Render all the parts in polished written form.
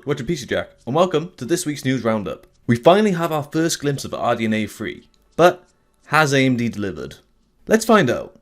what's your PC Jack, and welcome to this week's news roundup. We finally have our first glimpse of RDNA 3, but has AMD delivered? Let's find out.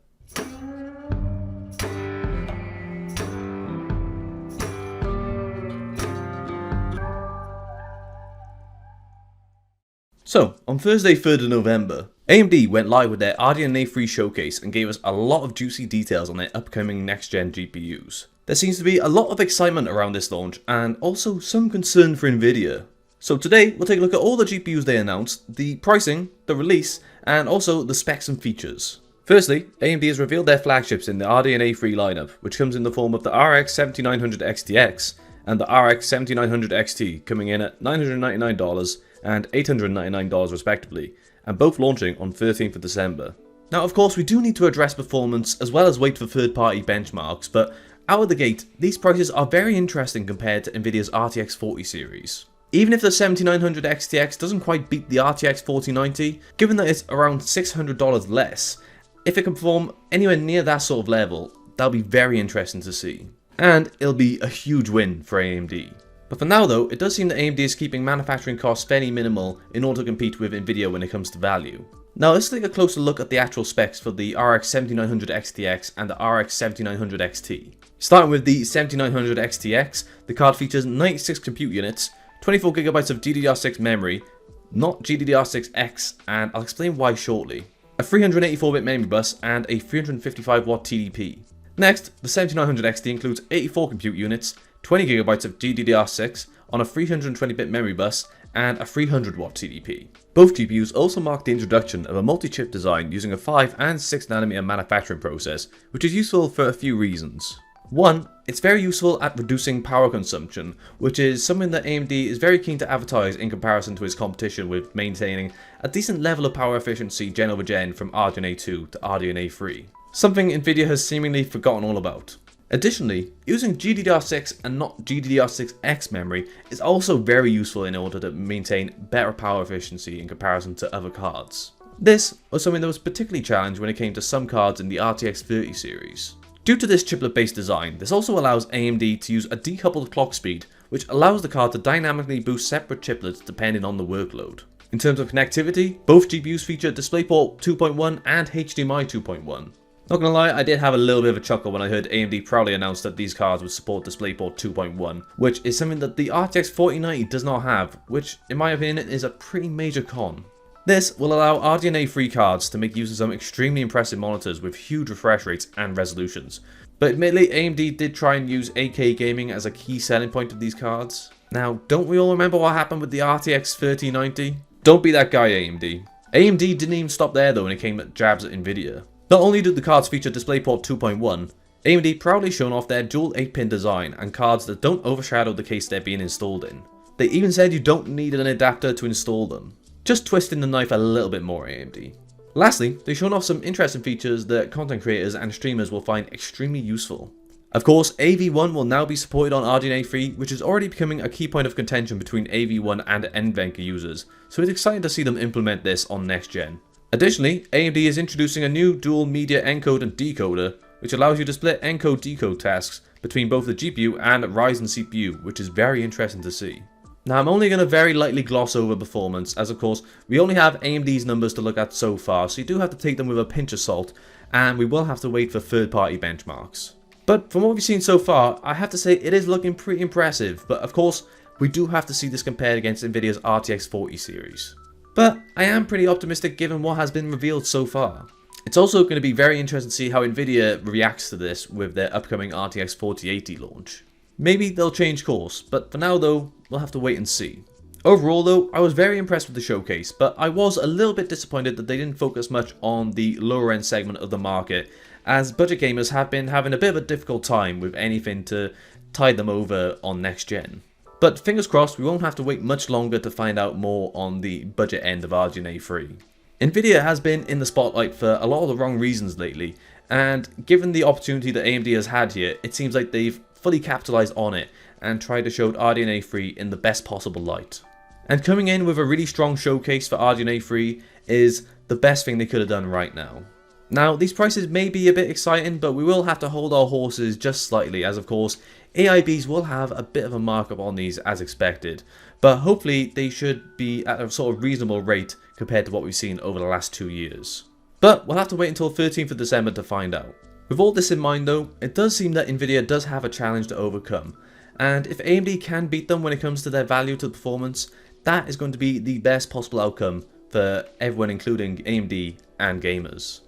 So, on Thursday 3rd of November, AMD went live with their RDNA 3 showcase and gave us a lot of juicy details on their upcoming next-gen GPUs. There seems to be a lot of excitement around this launch and also some concern for Nvidia. So today we'll take a look at all the GPUs they announced, the pricing, the release, and also the specs and features. Firstly, AMD has revealed their flagships in the RDNA 3 lineup, which comes in the form of the RX 7900 XTX and the RX 7900 XT, coming in at $999 and $899 respectively, and both launching on 13th of December. Now of course we do need to address performance as well as wait for third-party benchmarks, but out of the gate, these prices are very interesting compared to Nvidia's RTX 40 series. Even if the 7900 XTX doesn't quite beat the RTX 4090, given that it's around $600 less, if it can perform anywhere near that sort of level, that'll be very interesting to see. And it'll be a huge win for AMD. But for now though, it does seem that AMD is keeping manufacturing costs fairly minimal in order to compete with Nvidia when it comes to value. Now let's take a closer look at the actual specs for the RX 7900 XTX and the RX 7900 XT. Starting with the 7900 XTX, the card features 96 compute units, 24GB of GDDR6 memory, not GDDR6X, and I'll explain why shortly, a 384-bit memory bus, and a 355W TDP. Next, the 7900 XT includes 84 compute units, 20GB of GDDR6 on a 320-bit memory bus, and a 300W TDP. Both GPUs also mark the introduction of a multi-chip design using a 5 and 6nm manufacturing process, which is useful for a few reasons. One, it's very useful at reducing power consumption, which is something that AMD is very keen to advertise in comparison to its competition with maintaining a decent level of power efficiency gen over gen from RDNA 2 to RDNA 3. Something Nvidia has seemingly forgotten all about. Additionally, using GDDR6 and not GDDR6X memory is also very useful in order to maintain better power efficiency in comparison to other cards. This was something that was particularly challenged when it came to some cards in the RTX 30 series. Due to this chiplet-based design, this also allows AMD to use a decoupled clock speed, which allows the card to dynamically boost separate chiplets depending on the workload. In terms of connectivity, both GPUs feature DisplayPort 2.1 and HDMI 2.1. Not gonna lie, I did have a little bit of a chuckle when I heard AMD proudly announce that these cards would support DisplayPort 2.1, which is something that the RTX 4090 does not have, which in my opinion is a pretty major con. This will allow RDNA 3 cards to make use of some extremely impressive monitors with huge refresh rates and resolutions. But admittedly, AMD did try and use 8K gaming as a key selling point of these cards. Now, don't we all remember what happened with the RTX 3090? Don't be that guy, AMD. AMD didn't even stop there though when it came to jabs at Nvidia. Not only do the cards feature DisplayPort 2.1, AMD proudly shown off their dual 8-pin design and cards that don't overshadow the case they're being installed in. They even said you don't need an adapter to install them. Just twisting the knife a little bit more, AMD. Lastly, they've shown off some interesting features that content creators and streamers will find extremely useful. Of course, AV1 will now be supported on RDNA 3, which is already becoming a key point of contention between AV1 and NVENC users, so it's exciting to see them implement this on next gen. Additionally, AMD is introducing a new dual media encode and decoder, which allows you to split encode-decode tasks between both the GPU and Ryzen CPU, which is very interesting to see. Now I'm only going to very lightly gloss over performance, as of course we only have AMD's numbers to look at so far, so you do have to take them with a pinch of salt, and we will have to wait for third-party benchmarks. But from what we've seen so far, I have to say it is looking pretty impressive, but of course we do have to see this compared against Nvidia's RTX 40 series. But I am pretty optimistic given what has been revealed so far. It's also going to be very interesting to see how Nvidia reacts to this with their upcoming RTX 4080 launch. Maybe they'll change course, but for now though, we'll have to wait and see. Overall though, I was very impressed with the showcase, but I was a little bit disappointed that they didn't focus much on the lower end segment of the market, as budget gamers have been having a bit of a difficult time with anything to tide them over on next gen. But fingers crossed, we won't have to wait much longer to find out more on the budget end of RDNA 3. Nvidia has been in the spotlight for a lot of the wrong reasons lately, and given the opportunity that AMD has had here, it seems like they've fully capitalized on it and tried to show RDNA 3 in the best possible light. And coming in with a really strong showcase for RDNA 3 is the best thing they could have done right now. Now, these prices may be a bit exciting, but we will have to hold our horses just slightly, as of course, AIBs will have a bit of a markup on these as expected, but hopefully they should be at a sort of reasonable rate compared to what we've seen over the last 2 years. But we'll have to wait until 13th of December to find out. With all this in mind though, it does seem that Nvidia does have a challenge to overcome, and if AMD can beat them when it comes to their value to performance, that is going to be the best possible outcome for everyone, including AMD and gamers.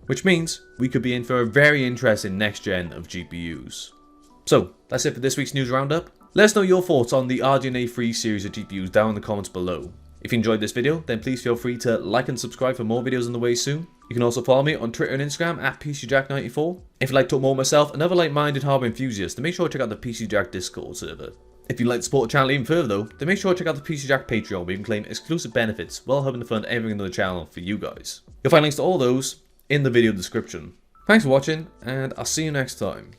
Which means we could be in for a very interesting next gen of GPUs. So that's it for this week's news roundup. Let us know your thoughts on the RDNA 3 series of GPUs down in the comments below. If you enjoyed this video, then please feel free to like and subscribe for more videos on the way soon. You can also follow me on Twitter and Instagram at PCJack94. If you'd like to talk more about myself and other like-minded hardware enthusiasts, then make sure to check out the PCJack Discord server. If you'd like to support the channel even further though, then make sure to check out the PCJack Patreon where you can claim exclusive benefits while helping to fund everything on the channel for you guys. You'll find links to all those in the video description. Thanks for watching, and I'll see you next time.